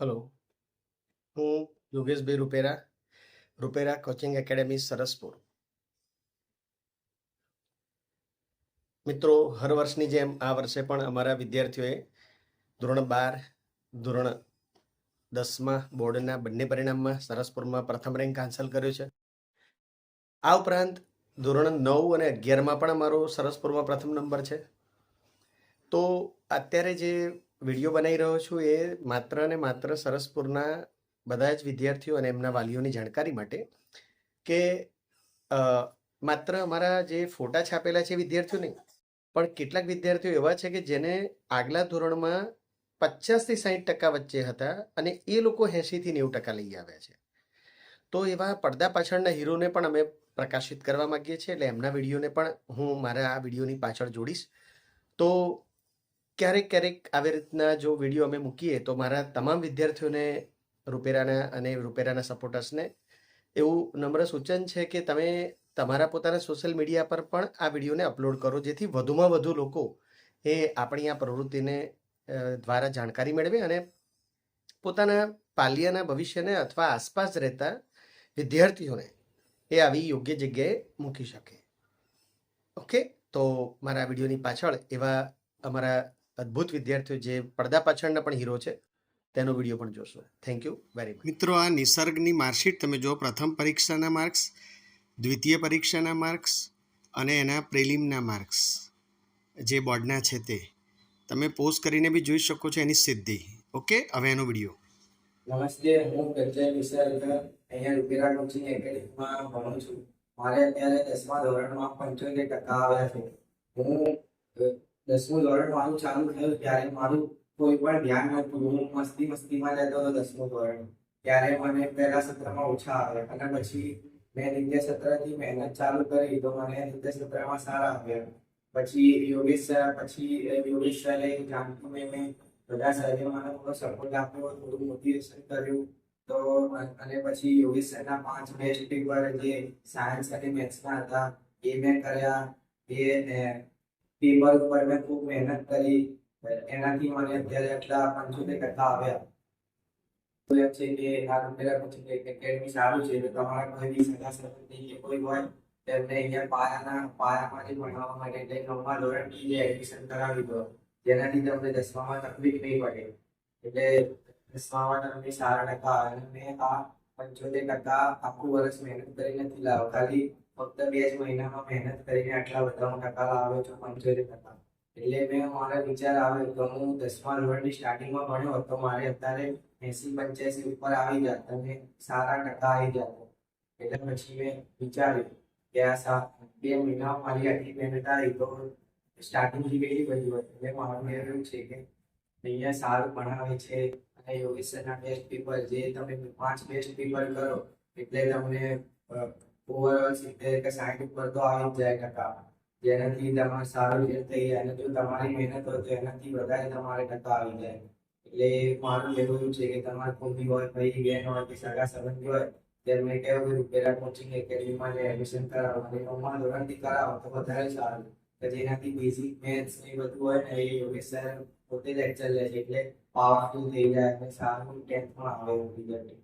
Hello, હું યોગેશભાઈ રૂપેરા, રૂપેરા coaching academy Saraspur. મિત્રો, હર વર્ષની જેમ આ વર્ષે પણ અમારા વિદ્યાર્થીઓએ ધોરણ 12, ધોરણ 10માં બોર્ડના બંને પરિણામમાં સરસપુરમાં પ્રથમ રેન્ક હાંસલ કર્યો છે. આ ઉપરાંત ધોરણ 9 અને 11માં પણ અમારો સરસપુરમાં પ્રથમ નંબર છે. તો અત્યારે જે વિડીયો બનાવી રહ્યો છું એ માત્ર ને માત્ર સરસપુરના બધા જ વિદ્યાર્થીઓ અને એમના વાલીઓની જાણકારી માટે કે માત્ર અમારા જે ફોટા છાપેલા છે વિદ્યાર્થીઓ નહીં, પણ કેટલાક વિદ્યાર્થીઓ એવા છે કે જેને આગલા ધોરણમાં 50 થી 60% વચ્ચે હતા અને એ લોકો 80 થી 90% લઈ આવ્યા છે. તો એવા પડદા પાછળના હીરોને પણ અમે પ્રકાશિત કરવા માંગીએ છીએ, એટલે એમના વિડીયોને પણ હું મારા આ વિડીયોની પાછળ જોડીશ. તો ક્યારેક ક્યારેક આવી રીતના જો વિડીયો અમે મૂકીએ તો મારા તમામ વિદ્યાર્થીઓને રૂપેરાના અને રૂપેરાના સપોર્ટર્સને એવું નમ્ર સૂચન છે કે તમે તમારા પોતાના સોશિયલ મીડિયા પર પણ આ વિડીયોને અપલોડ કરો, જેથી વધુમાં વધુ લોકો એ આપણી આ પ્રવૃત્તિને દ્વારા જાણકારી મેળવે અને પોતાના પાલ્યના ભવિષ્યને અથવા આસપાસ રહેતા વિદ્યાર્થીઓને એ આવી યોગ્ય જગ્યાએ મૂકી શકે. ઓકે, તો મારા વિડીયોની પાછળ એવા અમારા અદ્ભુત વિદ્યાર્થીઓ જે પડદા પાછળના પણ હીરો છે તેનો વિડીયો પણ જોશો. Thank you very much. મિત્રો, આ નિસર્ગની માર્કશીટ તમે જો, પ્રથમ પરીક્ષાના માર્ક્સ, દ્વિતીય પરીક્ષાના માર્ક્સ અને એના પ્રિલિમના માર્ક્સ જે બોર્ડના છે તે તમે પોસ્ટ કરીને બી જોઈ શકો છો એની સિદ્ધિ. ઓકે, હવે એનો વિડીયો. નમસ્તે, હું પ્રજ્વલ વિસર્ગ અહીંયા રૂપેરા કોચિંગ એકેડેમીમાં ભણું છું. મારે અત્યારે 10મા ધોરણમાં 75% આવ્યા છે. હું 10મું ધોરણ મારું ચાલુ થયું ત્યારે મારું કોઈ પણ ધ્યાન નહોતું. હું મસ્તીમાં રહેતો હતો 10મું ધોરણ. ત્યારે મને પહેલા સત્રમાં ઓછા આવ્યા અને પછી મેં દ્વિતીય સત્રથી મહેનત ચાલુ કરી તો મને દ્વિતીય સત્રમાં સારા આવ્યા. પછી યોગેશ સરે, જાનકી મેમે, બધા સરે મને થોડો સપોર્ટ આપ્યો, થોડું મોટિવેશન કર્યું. તો અને પછી યોગેશ સરના 5 બેસ્ટ પેપર જે સાયન્સ અને મેથ્સના હતા એ મેં કર્યા. એ પેપર ઉપર મેં ખૂબ મહેનત કરી, એનાથી મને અત્યારે આટલા 75% આવ્યા. તો એમ છે કે આ રૂપેરા કોચિંગ એકેડમી સારું છે. તો તમારા કોઈ બી સગા સંબંધી કે કોઈ હોય તેમને અહીંયા પાયામાંથી ભણવા માટે એટલે 9મા ધોરણથી જે એડમિશન કરાવી દો, જેનાથી તમને 10મામાં તકલીફ નહીં પડે. એટલે 10મામાં તમને સારા ટકા આવે. અને મેં આ 75% આખું વર્ષ મહેનત કરી નથી લાવ્યો, ખાલી ફક્ત 2 જ મહિનામાં મહેનત કરીને આટલા બધા ટકા લાવ્યો છું, 75%. એટલે મેં મારો વિચાર આવ્યો તો હું 10મા ધોરણની સ્ટાર્ટિંગમાં ભણ્યો તો મારે અત્યારે 80-85 ઉપર આવી જાત અને સારા ટકા આવી જાત. એટલે પછી મેં વિચાર્યું કે આ 2 મહિનામાં મારી આટલી મહેનત આવી તો સ્ટાર્ટિંગથી કેટલી બધી હોય. એટલે મારું એવું છે કે અહીંયા સારું ભણાવે છે અને યોગેશ સરના બેસ્ટ પેપર જે તમે 5 બેસ્ટ પેપર કરો એટલે તમને ઓવરઓલ 70 કે 60 ઉપર તો આવી જ જાય ટકા, જેનાથી તમારે સારું રિઝલ્ટ થઈ જાય. અને જો તમારી મહેનત હોય તો એનાથી વધારે તમારે ટકા આવી જાય. એટલે મારું એવું છે કે તમારે કોઈ હોય, ભાઈ બહેન હોય કે સગા સંબંધી હોય, તેમને કહેવું કે રૂપેરા કોચિંગ એકેડમીમાં એડમિશન કરાવો અને 9મા ધોરણથી કરાવો તો વધારે સારું. કે જેનાથી બેઝિક મેથ્સ એ બધું હોય ને એ યોગેશ સર પોતે લેક્ચર લે છે, એટલે પાવરફુલ થઈ જાય અને સારું 10થમાં આવે રિઝલ્ટ.